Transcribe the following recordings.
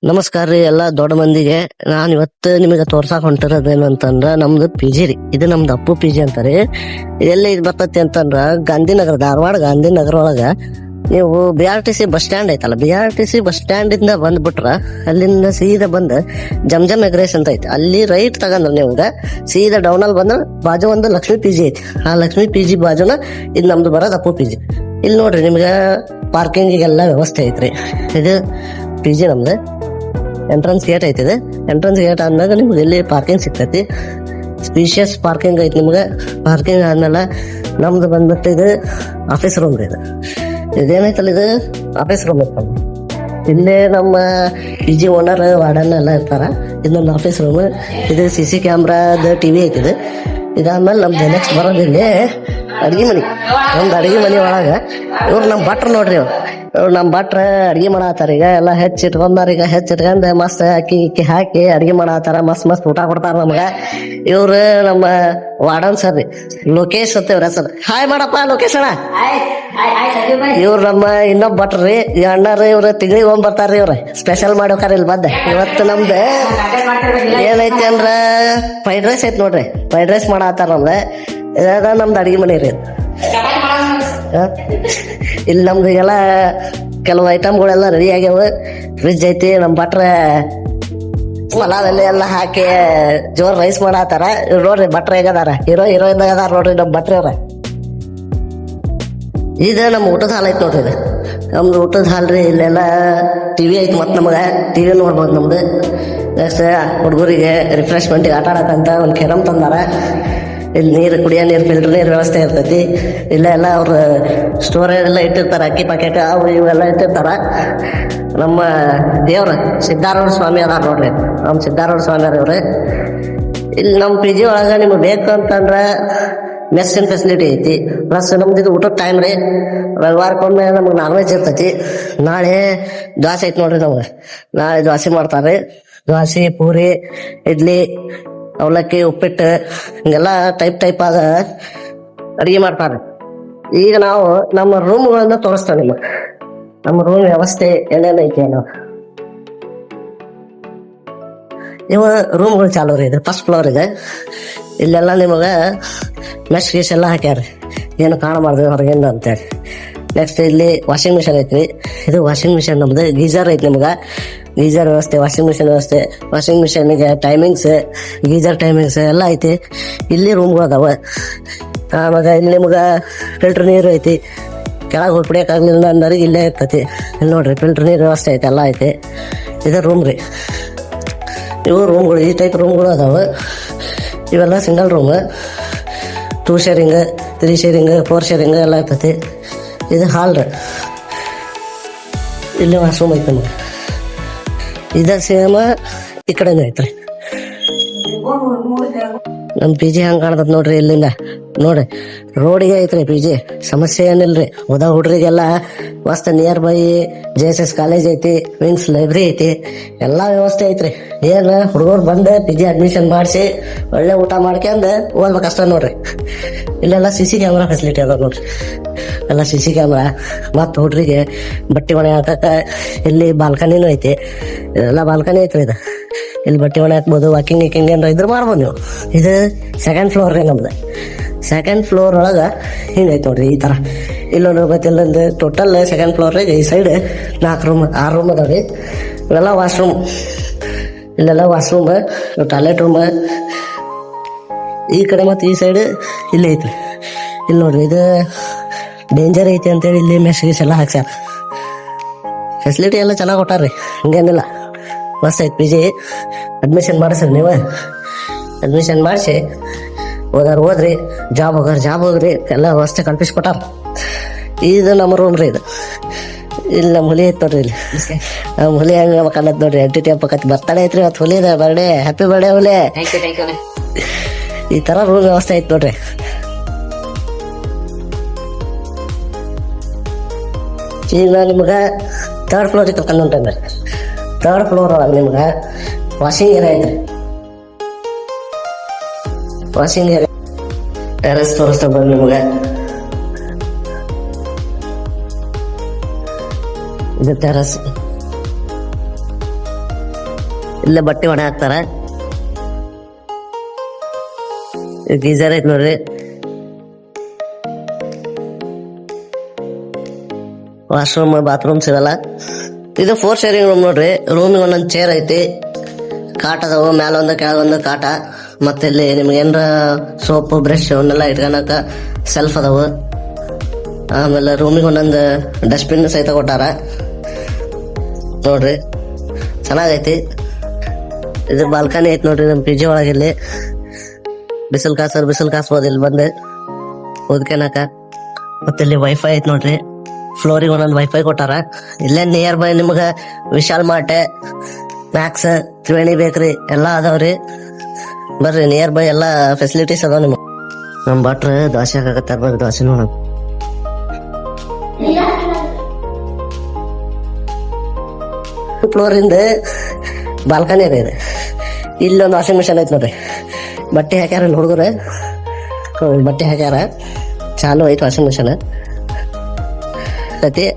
ನಮಸ್ಕಾರ ರೀ ಎಲ್ಲಾ ದೊಡ್ಡ ಮಂದಿಗೆ. ನಾನ್ ಇವತ್ತು ನಿಮಗೆ ತೋರ್ಸಾಕ್ ಹೊಂಟಿರೋದೇನು ಅಂತಂದ್ರ ನಮ್ದು ಪಿ.ಜಿ ರೀ. ಇದು ನಮ್ದು ಅಪ್ಪು ಪಿ.ಜಿ ಅಂತಾರಿ. ಎಲ್ಲಿ ಇದು ಬರ್ತೈತಿ ಅಂತಂದ್ರ ಗಾಂಧಿನಗರ, ಧಾರವಾಡ ಗಾಂಧಿನಗರ ಒಳಗ ನೀವು BRTC ಬಸ್ ಸ್ಟ್ಯಾಂಡ್ ಐತಲ್ಲ, BRTC ಬಸ್ ಸ್ಟ್ಯಾಂಡ್ ಇಂದ ಬಂದ್ಬಿಟ್ರ ಅಲ್ಲಿಂದ ಸೀದಾ ಬಂದ್ ಜಮ್ ಎಗ್ರೆಸ್ ಅಂತ ಐತಿ. ಅಲ್ಲಿ ರೈಟ್ ತಗಂದ್ರ ನಿಮ್ಗ ಸೀದಾ ಡೌನ್ ಅಲ್ಲಿ ಬಂದ್ರ ಬಾಜು ಒಂದು ಲಕ್ಷ್ಮಿ ಪಿ.ಜಿ ಐತಿ. ಆ ಲಕ್ಷ್ಮಿ ಪಿ.ಜಿ ಬಾಜುನ ಇದು ನಮ್ದು ಬರೋದು ಅಪ್ಪು ಪಿ.ಜಿ. ಇಲ್ಲಿ ನೋಡ್ರಿ ನಿಮ್ಗ ಪಾರ್ಕಿಂಗಿಗೆಲ್ಲ ವ್ಯವಸ್ಥೆ ಐತ್ರಿ. ಇದು ಪಿ.ಜಿ ನಮ್ದು ಎಂಟ್ರೆನ್ಸ್ ಗೇಟ್ ಐತಿದೆ. ಎಂಟ್ರೆನ್ಸ್ ಗೇಟ್ ಆದ್ಮ್ಯಾಗ ನಿಮ್ಗೆ ಇಲ್ಲಿ ಪಾರ್ಕಿಂಗ್ ಸಿಗ್ತೈತಿ. ಸ್ಪೀಷಿಯಸ್ ಪಾರ್ಕಿಂಗ್ ಐತಿ ನಿಮ್ಗೆ. ಪಾರ್ಕಿಂಗ್ ಆದ್ಮೇಲೆ ನಮ್ದು ಬಂದ್ಬಿಟ್ಟು ಇದು ಆಫೀಸ್ ರೂಮ್ ರೀ. ಇದೇನೈತಲ್ಲ ಇದು ಆಫೀಸ್ ರೂಮ್ ಐತೆ. ಇಲ್ಲೇ ನಮ್ಮ ಪಿ.ಜಿ ಓನರ್ ವಾರ್ಡನ್ ಎಲ್ಲ ಇರ್ತಾರ. ಇದೊಂದು ಆಫೀಸ್ ರೂಮ್. ಇದು CC ಕ್ಯಾಮ್ರಾದ TV ಐತಿದೆ. ಇದಾದ್ಮೇಲೆ ನಮ್ದು ನೆಕ್ಸ್ಟ್ ಬರೋದು ಇಲ್ಲಿ ಅಡ್ಗೆ ಮನಿ. ನಮ್ದು ಅಡ್ಗೆ ಮನಿ ಒಳಗ ಇವ್ರು ನಮ್ಮ ಭಟ್ರು ನೋಡ್ರಿ. ಇವ್ರು ನಮ್ಮ ಭಟ್ರ ಅಡ್ಗೆ ಮಾಡತ್ತಾರ. ಈಗ ಎಲ್ಲ ಹೆಚ್ಚಿಟ್ಕೊಂಡಾರ. ಈಗ ಹೆಚ್ಚಿಟ್ಕೊಂಡ್ ಮಸ್ತ್ ಅಕ್ಕಿ ಹಾಕಿ ಅಡ್ಗೆ ಮಾಡತ್ತಾರ. ಮಸ್ತ್ ಊಟ ಕೊಡ್ತಾರ ನಮ್ಗ. ಇವ್ರು ನಮ್ಮ ವಾರ್ಡನ್ ಸರ್ ರೀ, ಲೋಕೇಶ್ ಅಂತ ಇವ್ರ ಹೆಸರು. ಹಾಯ್ ಮಾಡಪ್ಪ ಲೋಕೇಶ್ ಅಣ್ಣ. ಇವ್ರು ನಮ್ಮ ಇನ್ನೊಬ್ಬ ಭಟ್ರಿ, ಈ ಅಣ್ಣಾರ. ಇವ್ರ ತಿಂಗಳಿಗೆ ಹೋಗ್ ಬರ್ತಾರ್ರಿ. ಇವ್ರ ಸ್ಪೆಷಲ್ ಮಾಡೋಕಾರ ಇಲ್ಲಿ ಬಂದ. ಇವತ್ತು ನಮ್ದು ಏನೈತಿ ಅಂದ್ರ ಫ್ರೈಡ್ ರೈಸ್ ಐತಿ ನೋಡ್ರಿ. ಫ್ರೈಡ್ ರೈಸ್ ಮಾಡತ್ತಾರ ನಮ್ದು. ಇದ ನಮ್ದು ಅಡ್ಗೆ ಮನೆ ರೀ. ಇಲ್ಲಿ ನಮ್ದು ಎಲ್ಲ ಕೆಲವು ಐಟಮ್ಗಳೆಲ್ಲ ರೆಡಿ ಆಗ್ಯಾವ. ಫ್ರಿಜ್ ಐತಿ. ನಮ್ ಭಟ್ರ ಮಲಾದಲ್ಲಿ ಎಲ್ಲ ಹಾಕಿ ಜೋರ್ ರೈಸ್ ಮಾಡತ್ತಾರ. ಇವ್ರು ನೋಡ್ರಿ ಭಟ್ರ ಹೇಗದಾರ, ಹೀರೋಯಿನ್ ಅದಾರ ನೋಡ್ರಿ ನಮ್ ಭಟ್ರಿ ಅವ್ರ. ಇದು ನಮ್ಮ ಊಟದ ಹಾಲ್ ಐತಿ ನೋಡ್ರಿ. ಇದು ನಮ್ದು ಊಟದ ಹಾಲ್ ರೀ. ಇಲ್ಲೆಲ್ಲ TV ಐತಿ. ಮತ್ ನಮಗ TV ನೋಡ್ಬೋದು ನಮ್ದು. ನೆಕ್ಸ್ಟ್ ಹುಡುಗರಿಗೆ ರಿಫ್ರೆಶ್ಮೆಂಟಿಗೆ ಆಟ ಆಡಕಂತ ಒಂದು ಕೆರಮ್ ತಂದಾರ. ಇಲ್ಲಿ ನೀರು, ಕುಡಿಯೋ ನೀರು, ಫಿಲ್ಟರ್ ನೀರು ವ್ಯವಸ್ಥೆ ಇರ್ತೈತಿ. ಇಲ್ಲೆಲ್ಲ ಅವ್ರ ಸ್ಟೋರೇಜ್ ಎಲ್ಲ ಇಟ್ಟಿರ್ತಾರ. ಅಕ್ಕಿ ಪಾಕೆಟ್ ಅವು ಇವೆಲ್ಲ ಇಟ್ಟಿರ್ತಾರ. ನಮ್ಮ ದೇವ್ರ ಸಿದ್ದಾರೂಢ ಸ್ವಾಮಿ ಅದಾರ ನೋಡ್ರಿ. ನಮ್ಮ ಸಿದ್ದಾರೂಢ ಸ್ವಾಮಿ ಅದ ಇವ್ರು. ಇಲ್ಲಿ ನಮ್ಮ ಪಿ.ಜಿ ಒಳಗ ನಿಮ್ಗೆ ಬೇಕು ಅಂತಂದ್ರ ಮೆಸ್ಸಿನ ಫೆಸಿಲಿಟಿ ಐತಿ. ಪ್ಲಸ್ ನಮ್ದು ಇದು ಊಟದ ಟೈಮ್ ರೀ. ರವಿವಾರಕ್ಕೊಮ್ಮೆ ನಮ್ಗೆ ನಾನ್ ವೆಜ್ ಇರ್ತೈತಿ. ನಾಳೆ ದ್ವಾಸೆ ಐತಿ ನೋಡ್ರಿ. ನಮ್ಗೆ ನಾಳೆ ದ್ವಾಸೆ ಮಾಡ್ತಾರ್ರಿ. ದ್ವಾಸೆ, ಪೂರಿ, ಇಡ್ಲಿ, ಅವಲಕ್ಕಿ, ಉಪ್ಪಿಟ್ಟು, ಹಿಂಗೆಲ್ಲ ಟೈಪ್ ಆದ ಅಡಿಗೆ ಮಾಡ್ತಾರೆ. ಈಗ ನಾವು ನಮ್ಮ ರೂಮ್ಗಳನ್ನ ತೋರಿಸ್ತೇವೆ ನಿಮಗೆ. ನಮ್ಮ ರೂಮ್ ವ್ಯವಸ್ಥೆ ಏನೇನೈತಿ ಅನ್ನೋ ಇವು ರೂಮ್ಗಳು ಚಾಲು ರೀ. ಇದು ಫಸ್ಟ್ ಫ್ಲೋರ್ ಇದೆ. ಇಲ್ಲೆಲ್ಲ ನಿಮಗೆ ಮೆಶ್ ಗೀಸ್ ಎಲ್ಲ ಹಾಕ್ಯಾರ, ಏನು ಕಾಣಬಾರ್ದು ಹೊರಗಿಂದ ಅಂತೇಳಿ. ನೆಕ್ಸ್ಟ್ ಇಲ್ಲಿ ವಾಷಿಂಗ್ ಮಿಷನ್ ಐತ್ರಿ. ಇದು ವಾಷಿಂಗ್ ಮಿಷನ್ ನಮ್ದು. ಗೀಜರ್ ಐತಿ ನಿಮ್ಗೆ. ಗೀಜರ್ ವ್ಯವಸ್ಥೆ, ವಾಷಿಂಗ್ ಮಿಷನ್ ವ್ಯವಸ್ಥೆ. ವಾಷಿಂಗ್ ಮಿಷನ್ಗೆ ಟೈಮಿಂಗ್ಸ್, ಗೀಜರ್ ಟೈಮಿಂಗ್ಸ್ ಎಲ್ಲ ಐತಿ. ಇಲ್ಲಿ ರೂಮ್ಗಳು ಅದಾವ. ಆವಾಗ ಇಲ್ಲಿ ನಿಮ್ಗೆ ಫಿಲ್ಟರ್ ನೀರು ಐತಿ. ಕೆಳಗೆ ಹೋಗಿ ಕುಡಿಯೋಕ್ಕಾಗಲಿಲ್ಲ ಅನ್ನೋರಿಗೆ ಇಲ್ಲೇ ಇರ್ತೈತಿ. ಇಲ್ಲಿ ನೋಡ್ರಿ ಫಿಲ್ಟರ್ ನೀರು ವ್ಯವಸ್ಥೆ ಐತಿ, ಎಲ್ಲ ಐತಿ. ಇದು ರೂಮ್ ರೀ. ಇವು ರೂಮ್ಗಳು, ಈ ಟೈಪ್ ರೂಮ್ಗಳು ಅದಾವ. ಇವೆಲ್ಲ single room. 2 sharing, 3 sharing, 4 sharing ಎಲ್ಲ ಇರ್ತೈತಿ. ಇದು ಹಾಲ್ ರೀ. ಇಲ್ಲಿ ವಾಶ್ರೂಮ್ ಐತಿ ನಮ್ಗೆ. ಇದ ಸೇಮ ಈ ಕಡೆನೂ ಐತ್ರಿ. ನಮ್ಮ ಪಿ.ಜಿ ಹಂಗೆ ಕಾಣ್ತದ ನೋಡ್ರಿ. ಇಲ್ಲಿಂದ ನೋಡ್ರಿ ರೋಡಿಗೆ ಐತ್ರಿ ಪಿ.ಜಿ. ಸಮಸ್ಯೆ ಏನಿಲ್ರಿ. ಹೋದ ಹುಡ್ರಿಗೆಲ್ಲ ಮಸ್ತ್ ನಿಯರ್ ಬೈ JSS ಕಾಲೇಜ್ ಐತಿ, ವಿಂಗ್ಸ್ ಲೈಬ್ರರಿ ಐತಿ, ಎಲ್ಲಾ ವ್ಯವಸ್ಥೆ ಐತ್ರಿ. ಏನ್ ಹುಡುಗರು ಬಂದು ಪಿ.ಜಿ ಅಡ್ಮಿಷನ್ ಮಾಡಿಸಿ ಒಳ್ಳೆ ಊಟ ಮಾಡ್ಕೊಂಡ್ ಓದ್ಬೇಕಷ್ಟ ನೋಡ್ರಿ. ಇಲ್ಲೆಲ್ಲ CC ಕ್ಯಾಮ್ರಾ ಫೆಸಿಲಿಟಿ ಅದ ನೋಡ್ರಿ. ಎಲ್ಲ CC ಕ್ಯಾಮ್ರಾ. ಮತ್ತು ಹುಡ್ರಿಗೆ ಬಟ್ಟೆ ಒಣೆ ಹಾಕಕ್ಕ ಇಲ್ಲಿ ಬಾಲ್ಕನಿನೂ ಐತಿ. ಇದೆಲ್ಲ ಬಾಲ್ಕನಿ ಐತ್ರಿ. ಇದು ಇಲ್ಲಿ ಬಟ್ಟೆ ಒಣೆ ಹಾಕ್ಬೋದು. ವಾಕಿಂಗ್ ಏನಾರ ಇದ್ರ ಮಾಡ್ಬೋದು ನೀವು. ಇದು 2nd ಫ್ಲೋರ್ ರೀ ನಮ್ದು. 2nd ಫ್ಲೋರ್ ಒಳಗ ಹಿಂಗೈತೆ ನೋಡ್ರಿ ಈ ತರ. ಇಲ್ಲೊಂದು ಇಲ್ಲೊಂದು ಟೋಟಲ್ 2nd ಫ್ಲೋರ್. ಈ ಸೈಡ್ 4 ರೂಮ್ 6 ರೂಮ್ ಅದಾವ್ರಿ. ಇವೆಲ್ಲ ವಾಶ್ರೂಮ್. ಇಲ್ಲೆಲ್ಲ ವಾಶ್ರೂಮ್, ಟಾಯ್ಲೆಟ್ ರೂಮ್. ಈ ಕಡೆ ಮತ್ತು ಈ ಸೈಡ್ ಇಲ್ಲಿ ಐತ್ರಿ. ಇಲ್ಲಿ ನೋಡ್ರಿ ಇದು ಡೇಂಜರ್ ಐತಿ ಅಂತೇಳಿ ಇಲ್ಲಿ ಮೆಶ್ ಗೀಸ್ ಎಲ್ಲ ಹಾಕ್ಸ್ಯಾರ. ಫೆಸಿಲಿಟಿ ಎಲ್ಲ ಚೆನ್ನಾಗಿ ಕೊಟ್ಟಾರ್ರಿ, ಹಂಗೇನಿಲ್ಲ. ಮಸ್ತ್ ಐತಿ ಪಿ.ಜಿ. ಅಡ್ಮಿಷನ್ ಮಾಡಿಸ್ರಿ ನೀವು. ಅಡ್ಮಿಷನ್ ಮಾಡಿಸಿ ಓದ್ರಿ, ಜಾಬ್ ಹೋಗ್ರಿ, ಎಲ್ಲ ವ್ಯವಸ್ಥೆ ಕಲ್ಪಿಸ್ಕೊಟ್ಟಾರ. ಇದು ನಮ್ಮ ರೂಮ್ ರೀ. ಇದು ಇಲ್ಲಿ ನಮ್ಮ ಹುಲಿ ಐತಿ ನೋಡ್ರಿ. ಇಲ್ಲಿ ನಮ್ಮ ಹುಲಿ ಹಂಗ ಕನ್ನತ್ ನೋಡ್ರಿ. ಎಂಟಿಟಿ ಹಬ್ಬಕತ್ತಿ ಬರ್ತಡೇ ಐತ್ರಿ ಇವತ್ತು. ಹುಲಿದ ಬರ್ಡೇ. ಹ್ಯಾಪಿ ಬರ್ಡೇ ಹುಲಿ. ಈ ತರ ರೂಮ್ ವ್ಯವಸ್ಥೆ ಐತಿ ನೋಡ್ರಿ. ಈಗ ನಿಮ್ಗೆ 3rd ಫ್ಲೋರಿಗೆ ಕರ್ಕೊಂಡು ಹೊಂಟೇನ್ರಿ. 3rd ಫ್ಲೋರ್ ಒಳಗೆ ನಿಮ್ಗೆ ವಾಷಿಂಗ್ ಏರಿಯಾ ಐತ್ರಿ. ವಾಷಿಂಗ್ ಏರಿಯಾ, ಟೆರೆಸ್ ತೋರಿಸ್ತಾ ಬಂದು ನಿಮ್ಗೆ. ಇದು ಟೆರಸ್. ಇಲ್ಲೇ ಬಟ್ಟೆ ಒಣ ಹಾಕ್ತಾರ. ಗೀಸರ್ ಐತ್ ನೋಡ್ರಿ. ವಾಶ್ರೂಮ್ ಬಾತ್ರೂಮ್ಸ್ ಇವೆಲ್ಲ. ಇದು 4 ಶೇರಿಂಗ್ ರೂಮ್ ನೋಡ್ರಿ. ರೂಮಿಗೆ ಒಂದೊಂದು ಚೇರ್ ಐತಿ, ಕಾಟ್ ಅದಾವು, ಮ್ಯಾಲೊಂದು ಕೆಳಗೊಂದು ಕಾಟ. ಮತ್ತೆ ಇಲ್ಲಿ ನಿಮ್ಗೆ ಏನಾರ ಸೋಪ್ ಬ್ರಷ್ ಅವನ್ನೆಲ್ಲ ಇಟ್ಕೊಳಕ ಸೆಲ್ಫ್ ಅದಾವು. ಆಮೇಲೆ ರೂಮಿಗೆ ಒಂದೊಂದು ಡಸ್ಟ್ಬಿನ್ ಸಹಿತ ಕೊಟ್ಟಾರ ನೋಡ್ರಿ, ಚೆನ್ನಾಗೈತಿ. ಇದು ಬಾಲ್ಕನಿ ಐತಿ ನೋಡ್ರಿ ನಮ್ಮ PG ಒಳಗೆ. ಇಲ್ಲಿ ಬಿಸಿಲು ಕಾಸ್ಬೋದು ಇಲ್ಲಿ ಬಂದು ಓದ್ಕೊಳಕ. ಮತ್ತೆ ಇಲ್ಲಿ ವೈಫೈ ಐತಿ ನೋಡ್ರಿ. ಫ್ಲೋರಿಗೆ ಒಂದೊಂದು ವೈಫೈ ಕೊಟ್ಟಾರ. ಇಲ್ಲೇ ನಿಯರ್ ಬೈ ನಿಮ್ಗೆ ವಿಶಾಲ್ ಮಾರ್ಟ್, ಮ್ಯಾಕ್ಸ್, ತ್ರಿವೇಣಿ ಬೇಕ್ರಿ ಎಲ್ಲ ಅದಾವ್ರಿ. ಬರ್ರಿ, ನಿಯರ್ ಬೈ ಎಲ್ಲ ಫೆಸಿಲಿಟೀಸ್ ಅದಾವ ನಿಮ್ಗೆ. ನಮ್ಮ ಭಟ್ರು ದೋಸೆ ಹಾಕತ್ತಾರ, ಬರ್ರಿ ದೋಸೆ ನೋಡೋಣ. ಫ್ಲೋರಿಂದ ಬಾಲ್ಕನಿ ಇದೆ. ಇಲ್ಲೊಂದು ವಾಷಿಂಗ್ ಮಿಷನ್ ಐತಿ ನೋಡ್ರಿ. ಬಟ್ಟೆ ಹಾಕ್ಯಾರ ಇಲ್ಲಿ ಹುಡುಗರು, ಬಟ್ಟೆ ಹಾಕ್ಯಾರ. ಚಾಲು ಐತಿ ವಾಷಿಂಗ್ ಮಿಷನ್.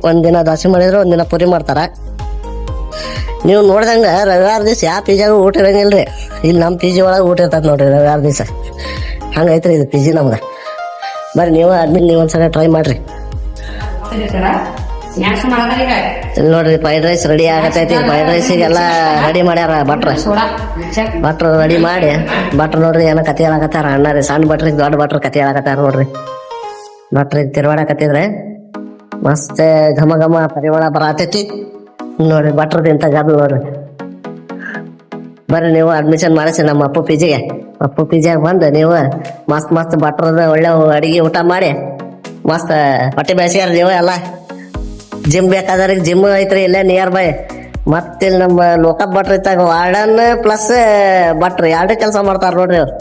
ಒಂದಿನ ದೋಸೆ ಮಾಡಿದ್ರೆ ಒಂದಿನ ಪುರಿ ಮಾಡ್ತಾರ. ನೀವು ನೋಡ್ದಂಗ ರವಿವಾರ ದಿವಸ ಯಾವ PGಯಾಗ ಊಟ ಇರಂಗಿಲ್ರಿ. ಇಲ್ಲಿ ನಮ್ಮ PG ಒಳಗೆ ಊಟ ಇರ್ತದ ನೋಡ್ರಿ ರವಿವಾರ ದಿವಸ. ಹಂಗೈತ್ರಿ ಇದು PG ನಮ್ಗೆ. ಬರ್ರಿ ನೀವು ಅಡ್ಮಿಟ್ ನೀವು ಒಂದ್ಸಲ ಟ್ರೈ ಮಾಡ್ರಿ. ಇಲ್ಲಿ ನೋಡ್ರಿ ಫ್ರೈಡ್ ರೈಸ್ ರೆಡಿ ಆಗತೈತಿ. ಫ್ರೈಡ್ ರೈಸಿಗೆಲ್ಲ ರೆಡಿ ಮಾಡ್ಯಾರ ಭಟ್ರು ರೆಡಿ ಮಾಡಿ. ಭಟ್ರು ನೋಡ್ರಿ ಏನೋ ಕತೆ ಹೇಳಕತ್ತಾರ. ಅಣ್ಣಾರಿ ಸಣ್ಣ ಭಟ್ರಿಗೆ ದೊಡ್ಡ ಭಟ್ರು ಕತೆ ಹೇಳಕತ್ತಾರ ನೋಡ್ರಿ. ಭಟ್ರಿಗೆ ತಿರುವಾಡಕತ್ತಿದ್ರೆ ಮಸ್ತ್ ಘಮ ಘಮ ಪರಿಮಳ ಬರತೈತಿ ನೋಡ್ರಿ. ಭಟ್ರದ್ದು ಇಂಥ ಗದ್ದು ನೋಡ್ರಿ. ಬರ್ರಿ ನೀವು ಅಡ್ಮಿಷನ್ ಮಾಡಿಸಿ ನಮ್ಮ ಅಪ್ಪು PGಗೆ. ಅಪ್ಪು PGಯಾಗ ಬಂದು ನೀವು ಮಸ್ತ್ ಭಟ್ರದ ಒಳ್ಳೆ ಅಡಿಗೆ ಊಟ ಮಾಡಿ ಮಸ್ತ್ ಹೊಟ್ಟೆ ಬೇಸಿಗಾರ ನೀವು ಎಲ್ಲ. ಜಿಮ್ ಬೇಕಾದ್ರಿಗೆ ಜಿಮ್ ಐತ್ರಿ ಇಲ್ಲೇ ನಿಯರ್ ಬೈ. ಮತ್ತೆ ಇಲ್ಲಿ ನಮ್ಮ ಲೋಕಪ್ ಭಟ್ರು ಇತ್ತಾಗ ವಾರ್ಡನ್ ಪ್ಲಸ್ ಭಟ್ರು 2 ಕೆಲಸ ಮಾಡ್ತಾರ ನೋಡ್ರಿ ಅವ್ರು.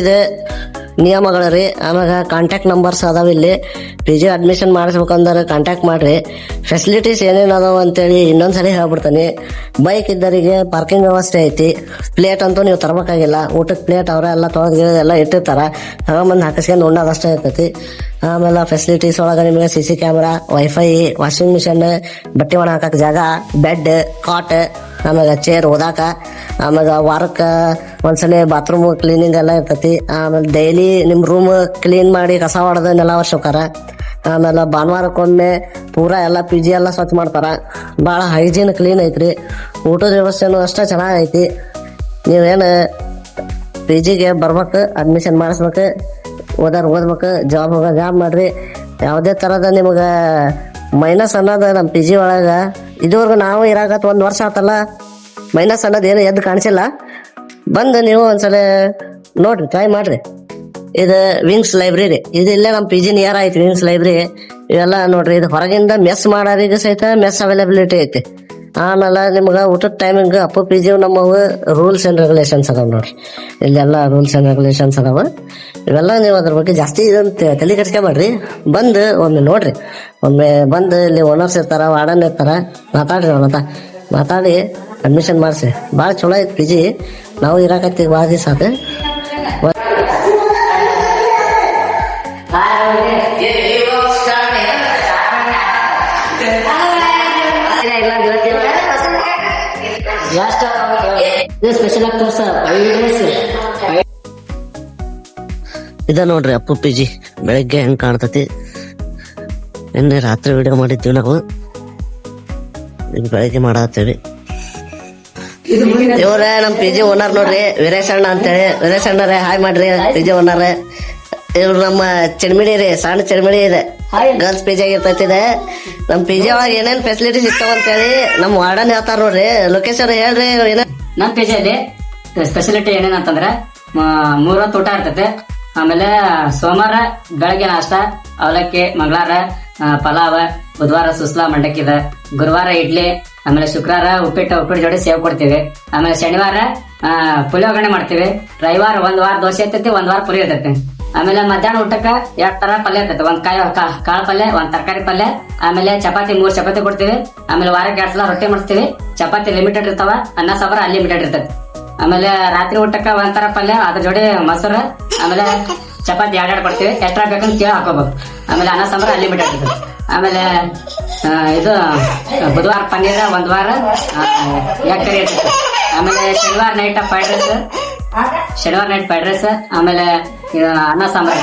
ಇದು ನಿಯಮಗಳು ರೀ. ಆಮ್ಯಾಗ ಕಾಂಟ್ಯಾಕ್ಟ್ ನಂಬರ್ಸ್ ಅದಾವ ಇಲ್ಲಿ. PG ಅಡ್ಮಿಷನ್ ಮಾಡಿಸ್ಬೇಕಂದ್ರೆ ಕಾಂಟ್ಯಾಕ್ಟ್ ಮಾಡ್ರಿ. ಫೆಸಿಲಿಟೀಸ್ ಏನೇನು ಅದಾವ ಅಂತೇಳಿ ಇನ್ನೊಂದ್ಸರಿ ಹೇಳ್ಬಿಡ್ತಾನೆ. ಬೈಕ್ ಇದ್ದವರಿಗೆ ಪಾರ್ಕಿಂಗ್ ವ್ಯವಸ್ಥೆ ಐತಿ. ಪ್ಲೇಟ್ ಅಂತೂ ನೀವು ತರಬೇಕಾಗಿಲ್ಲ. ಊಟಕ್ಕೆ ಪ್ಲೇಟ್ ಅವರ ಎಲ್ಲ ತೊಳೆದೆಲ್ಲ ಇಟ್ಟಿರ್ತಾರ. ತಗೊಂಬಂದು ಹಾಕಿಸ್ಕೊಂಡು ಉಣ್ಣೋದಷ್ಟೇ ಇರ್ತೈತಿ. ಆಮೇಲೆ ಫೆಸಿಲಿಟೀಸ್ ಒಳಗೆ ನಿಮಗೆ CC camera, wifi, washing machine, ಬಟ್ಟೆ ಒಣ ಹಾಕಕ್ಕೆ ಜಾಗ, ಬೆಡ್, ಕಾಟ್, ಆಮೇಲೆ ಚೇರ್ ಓದಾಕ. ಆಮೇಲೆ ವಾರಕ್ಕೆ ಒಂದ್ಸಲ ಬಾತ್ರೂಮ್ ಕ್ಲೀನಿಂಗ್ ಎಲ್ಲ ಇರ್ತೈತಿ. ಆಮೇಲೆ ಡೈಲಿ ನಿಮ್ಮ ರೂಮ್ ಕ್ಲೀನ್ ಮಾಡಿ ಕಸ ಹೊಡೆದು ನೆಲ ವರ್ಷಕ್ಕಾರ. ಆಮೇಲೆ ಭಾನುವಾರಕ್ಕೊಮ್ಮೆ ಪೂರಾ ಎಲ್ಲ PG ಎಲ್ಲ ಸ್ವಚ್ಛ ಮಾಡ್ತಾರ. ಭಾಳ ಹೈಜೀನ್ ಕ್ಲೀನ್ ಐತ್ರಿ. ಊಟದ ವ್ಯವಸ್ಥೆನೂ ಅಷ್ಟೇ ಚೆನ್ನಾಗೈತಿ. ನೀವೇನು PGಗೆ ಬರ್ಬೇಕು, ಅಡ್ಮಿಷನ್ ಮಾಡಿಸ್ಬೇಕು, ಓದ್ಬೇಕು, ಜಾಬ್ ಮಾಡ್ರಿ. ಯಾವುದೇ ಥರದ ನಿಮ್ಗೆ ಮೈನಸ್ ಅನ್ನೋದು ನಮ್ಮ PG ಒಳಗೆ ಇದುವರೆಗೂ ನಾವು ಇರಾಕತ್ 1 ವರ್ಷ ಆತಲ್ಲ, ಮೈನಸ್ ಅನ್ನೋದು ಏನು ಎದ್ದು ಕಾಣಿಸಿಲ್ಲ. ಬಂದು ನೀವು ಒಂದ್ಸಲ ನೋಡ್ರಿ, ಟ್ರೈ ಮಾಡ್ರಿ. ಇದು ವಿಂಗ್ಸ್ ಲೈಬ್ರರಿ. ಇದು ಇಲ್ಲೇ ನಮ್ಮ PG ನಿಯರ್ ಐತಿ ವಿಂಗ್ಸ್ ಲೈಬ್ರರಿ. ಇವೆಲ್ಲ ನೋಡ್ರಿ, ಇದು ಹೊರಗಿಂದ ಮೆಸ್ ಮಾಡೋರಿಗೆ ಸಹಿತ ಮೆಸ್ ಅವೈಲಬಿಲಿಟಿ ಐತಿ. ಆಮೇಲೆ ನಿಮ್ಗೆ ಊಟದ ಟೈಮಿಂಗ್ ಅಪ್ಪು PG ನಮ್ಮವು ರೂಲ್ಸ್ ಆ್ಯಂಡ್ ರೆಗ್ಯುಲೇಷನ್ಸ್ ಅದಾವ ನೋಡ್ರಿ. ಇಲ್ಲೆಲ್ಲ ರೂಲ್ಸ್ ಆ್ಯಂಡ್ ರೆಗ್ಯುಲೇಷನ್ಸ್ ಅದಾವ. ಇವೆಲ್ಲ ನೀವು ಅದ್ರ ಬಗ್ಗೆ ಜಾಸ್ತಿ ಇದಂತ ತಲೆ ಕೆಡಿಸ್ಕೊಂಬೇಡ್ರಿ. ಬಂದು ಒಮ್ಮೆ ನೋಡ್ರಿ. ಒಮ್ಮೆ ಬಂದು ಇಲ್ಲಿ ಓನರ್ಸ್ ಇರ್ತಾರ, ವಾರ್ಡನ್ ಇರ್ತಾರ, ಮಾತಾಡ್ರಿ. ಅವ್ರ ಮಾತಾಡಿ ಅಡ್ಮಿಷನ್ ಮಾಡಿಸಿ. ಭಾಳ ಚಲೋ ಐತಿ PG. ನಾವು ಇರಾಕತ್ತೀವಿ ಭಾಳ ದಿವಸ ಆತು. ಇದ ನೋಡ್ರಿ ಅಪ್ಪು PG. ಬೆಳಗ್ಗೆ ಹೆಂಗ್ ಕಾಣ್ತತಿ. ನಿನ್ನೆ ರಾತ್ರಿ ವಿಡಿಯೋ ಮಾಡಿದ್ದೀವಿ ನಾವು. ಈಗ ಬೆಳಗ್ಗೆ ಮಾಡತ್ತೇವಿ. ಇವ್ರ ನಮ್ PG ಓನರ್ ನೋಡ್ರಿ, ವೀರೇಶ್ ಅಣ್ಣ ಅಂತೇಳಿ. ವೀರೇಶ್ ಅಣ್ಣರೇ ಹಾಯ್ ಮಾಡ್ರಿ. PG ಓನರ್ ಇವ್ರು ನಮ್ಮ ಚಿಡ್ಮಿಡಿ ರೀ, ಸಣ್ಣ ಚಿಡ್ಮಿಡಿ ಇದೆ. Girls PG ಆಗಿರ್ತೈತಿದೆ. ನಮ್ PG ಒಳಗೆ ಏನೇನ್ ಫೆಸಿಲಿಟೀಸ್ ಇರ್ತಾವ ಅಂತೇಳಿ ನಮ್ ವಾರ್ಡನ್ ಹೇಳ್ತಾರ ನೋಡ್ರಿ. ಲೊಕೇಶನ್ ಹೇಳ್ರಿ. ನಮ್ PG ಅಲ್ಲಿ ಸ್ಪೆಷಾಲಿಟಿ ಏನೇನಂತಂದ್ರೆ 3 ಹೊತ್ತು ಊಟ ಇರ್ತೈತೆ. ಆಮೇಲೆ ಸೋಮವಾರ ಬೆಳಗ್ಗೆ ನಾಷ್ಟ ಅವಲಕ್ಕಿ, ಮಂಗಳವಾರ ಪಲಾವ್, ಬುಧವಾರ ಸುಸ್ಲಾ ಮಂಡಕ್ಕಿದ, ಗುರುವಾರ ಇಡ್ಲಿ, ಆಮೇಲೆ ಶುಕ್ರವಾರ ಉಪ್ಪಿಟ್ಟು ಜೋಡಿ ಸೇವ್ ಕೊಡ್ತೀವಿ. ಆಮೇಲೆ ಶನಿವಾರ ಪುಳಿಯೋಗರಣೆ ಮಾಡ್ತೀವಿ. ರವಿವಾರ 1 ವಾರ ದೋಸೆ ಇರ್ತೈತಿ, 1 ವಾರ ಪುರಿ ಇರ್ತೈತಿ. ಆಮೇಲೆ ಮಧ್ಯಾಹ್ನ ಊಟಕ್ಕ 2 ತರ ಪಲ್ಯ ಇರ್ತೈತಿ. 1 ಕಾಳು ಪಲ್ಯ, 1 ತರಕಾರಿ ಪಲ್ಯ. ಆಮೇಲೆ ಚಪಾತಿ 3 ಚಪಾತಿ ಕೊಡ್ತೀವಿ. ಆಮೇಲೆ ವಾರಕ್ಕೆ 2 ಸಲ ರೊಟ್ಟಿ ಮಾಡಿಸ್ತೀವಿ. ಚಪಾತಿ ಲಿಮಿಟೆಡ್ ಇರ್ತಾವ, ಅನ್ನ ಸಾಂಬಾರ ಅನ್ಲಿಮಿಟೆಡ್ ಇರ್ತೈತಿ. ಆಮೇಲೆ ರಾತ್ರಿ ಊಟಕ್ಕ 1 ತರ ಪಲ್ಯ, ಅದ್ರ ಜೋಡಿ ಮೊಸರು, ಆಮೇಲೆ ಚಪಾತಿ 2 ಕೊಡ್ತೀವಿ. ಎಕ್ಸ್ಟ್ರಾ ಬೇಕಂತ ಕೇಳಿ ಹಾಕೋಬೇಕು. ಆಮೇಲೆ ಅನ್ನ ಸಾಂಬಾರ ಅನ್ಲಿಮಿಟೆಡ್ ಇರ್ತೈತಿ. ಆಮೇಲೆ ಇದು ಬುಧವಾರ ಪನ್ನೀರ್, 1 ವಾರ ಎಗ್ ಕರಿ ಇರ್ತೈತಿ. ಆಮೇಲೆ ಶನಿವಾರ ನೈಟ್ ಫ್ರೈಡ್ ರೈಸ್ ಆಮೇಲೆ ಅನ್ನ ಸಾಂಬಾರ್.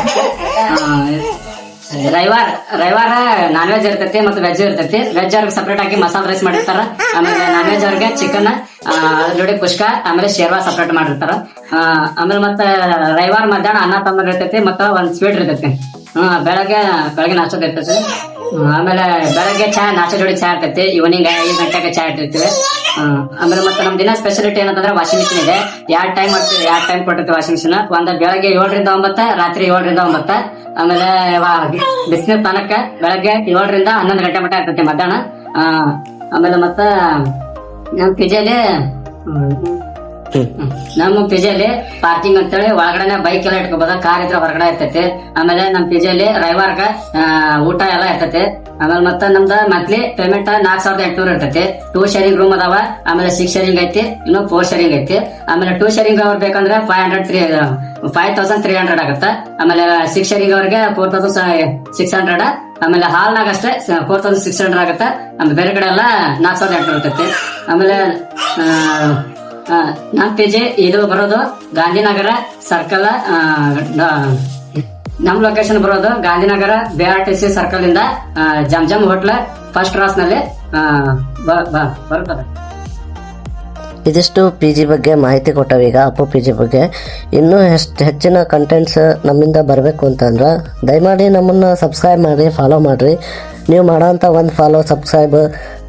ರವಿವಾರ ನಾನ್ ವೆಜ್ ಇರ್ತೈತಿ ಮತ್ತು ವೆಜ್ ಇರ್ತೈತಿ. ವೆಜ್ ಅವ್ರಿಗೆ ಸಪ್ರೇಟ್ ಆಗಿ ಮಸಾಲ ರೈಸ್ ಮಾಡಿರ್ತಾರ. ಆಮೇಲೆ ನಾನ್ ವೆಜ್ ಅವ್ರಿಗೆ ಚಿಕನ್, ಅದ್ರ ಜೋಡಿ ಕುಷ್ಕ, ಆಮೇಲೆ ಶೇರ್ವಾ ಸಪ್ರೇಟ್ ಮಾಡಿರ್ತಾರ. ಆಮೇಲೆ ಮತ್ತೆ ರವಿವಾರ ಮಧ್ಯಾಹ್ನ ಅನ್ನ ಸಾಂಬಾರ್ ಇರ್ತೈತಿ ಮತ್ತು ಒಂದ್ ಸ್ವೀಟ್ ಇರ್ತೈತಿ. ಬೆಳಗ್ಗೆ ನಾಷ್ಟದ ಇರ್ತೈತಿ. ಆಮೇಲೆ ಬೆಳಗ್ಗೆ ನಾಷ್ಟ ಜೋಡಿ ಚಾ ಇರ್ತೈತಿ. ಈವ್ನಿಂಗ್ 5 ಗಂಟೆಗೆ ಚಾ ಇಟ್ಟಿರ್ತೀವಿ. ಆಮೇಲೆ ಮತ್ತೆ ನಮ್ ದಿನ ಸ್ಪೆಷಾಲಿಟಿ ಏನಂತಂದ್ರೆ ವಾಷಿಂಗ್ ಮಿಷಿನ್ ಇದೆ. 2 ಟೈಮ್ ಕೊಟ್ಟಿರ್ತೀವಿ ವಾಷಿಂಗ್ ಮಿಷಿನ್. ಒಂದ್ ಬೆಳಗ್ಗೆ 7 ರಿಂದ 9, ರಾತ್ರಿ 7 ರಿಂದ 9. ಆಮೇಲೆ ಬಿಸಿನೀರ್ ಸ್ನಾನಕ್ಕೆ ಬೆಳಗ್ಗೆ 7 ರಿಂದ 11 ಗಂಟೆ ಮಟ್ಟ ಇರ್ತೈತಿ ಮಧ್ಯಾಹ್ನ. ಆಮೇಲೆ ಮತ್ತ ನಮ್ ಪಿಜಿಯಲ್ಲಿ ಪಾರ್ಕಿಂಗ್ ಅಂತೇಳಿ ಒಳಗಡೆ ಬೈಕ್ ಎಲ್ಲ ಇಟ್ಕೋಬಹುದು, ಕಾರ್ ಇದ್ರೆ ಹೊರಗಡೆ ಇರ್ತೈತಿ. ಆಮೇಲೆ ನಮ್ ಪಿಜಿಯಲ್ಲಿ ರವಿವಾರಕ ಊಟ ಎಲ್ಲ ಇರ್ತೈತಿ. ಆಮೇಲೆ ಮತ್ತೆ ನಮ್ದ ಮಂತ್ಲಿ ಪೇಮೆಂಟ್ 4800 ಇರ್ತೈತಿ. 2 ಶೇರಿಂಗ್ ರೂಮ್ ಅದಾವ. ಆಮೇಲೆ 6 ಶೇರಿಂಗ್ ಐತಿ, ಇನ್ನು 4 ಶೇರಿಂಗ್ ಐತಿ. ಆಮೇಲೆ 2 ಶೇರಿಂಗ್ ಅವ್ರ ಬೇಕಂದ್ರೆ 5300 ಆಗತ್ತ. ಆಮೇಲೆ 6 ಶೇರಿಂಗ್ ಅವ್ರಿಗೆ 4600. ಆಮೇಲೆ ಹಾಲ್ನಾಗ ಅಷ್ಟೇ 4600 ಆಗತ್ತ. ಆಮೇಲೆ ಬೇರೆ ಕಡೆ ಎಲ್ಲ 4800 ಇರ್ತೈತಿ. ಆಮೇಲೆ ನಮ್ ಪಿಜಿ ಇದು ಬರೋದು ಗಾಂಧಿನಗರ ಸರ್ಕಲ್. ನಮ್ ಲೊಕೇಶನ್ ಬರೋದು ಗಾಂಧಿನಗರ BRTC ಸರ್ಕಲ್ ಇಂದ ಜಮ್ ಹೋಟ್ಲ್ ಫಸ್ಟ್ ಕ್ರಾಸ್ ನಲ್ಲಿ ಬರ್ತದೆ. ಇದಿಷ್ಟು PG ಬಗ್ಗೆ ಮಾಹಿತಿ ಕೊಟ್ಟವೀಗ ಅಪ್ಪು PG ಬಗ್ಗೆ. ಇನ್ನೂ ಹೆಚ್ಚಿನ ಕಂಟೆಂಟ್ಸ್ ನಮ್ಮಿಂದ ಬರಬೇಕು ಅಂತಂದ್ರೆ ದಯಮಾಡಿ ನಮ್ಮನ್ನು ಸಬ್ಸ್ಕ್ರೈಬ್ ಮಾಡಿ, ಫಾಲೋ ಮಾಡಿರಿ. ನೀವು ಮಾಡೋಂಥ ಒಂದು ಫಾಲೋ ಸಬ್ಸ್ಕ್ರೈಬ್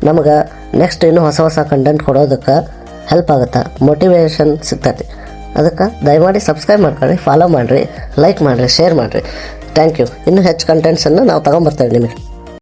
ನಮ್ಗೆ ನೆಕ್ಸ್ಟ್ ಇನ್ನೂ ಹೊಸ ಕಂಟೆಂಟ್ ಕೊಡೋದಕ್ಕೆ ಹೆಲ್ಪ್ ಆಗುತ್ತೆ, ಮೋಟಿವೇಶನ್ ಸಿಗ್ತೈತಿ. ಅದಕ್ಕೆ ದಯಮಾಡಿ ಸಬ್ಸ್ಕ್ರೈಬ್ ಮಾಡ್ಕೊಳ್ಳಿ, ಫಾಲೋ ಮಾಡಿರಿ, ಲೈಕ್ ಮಾಡಿರಿ, ಶೇರ್ ಮಾಡಿರಿ. Thank you. ಇನ್ನೂ ಹೆಚ್ಚು ಕಂಟೆಂಟ್ಸನ್ನು ನಾವು ತೊಗೊಂಬರ್ತೇವೆ ನಿಮಗೆ.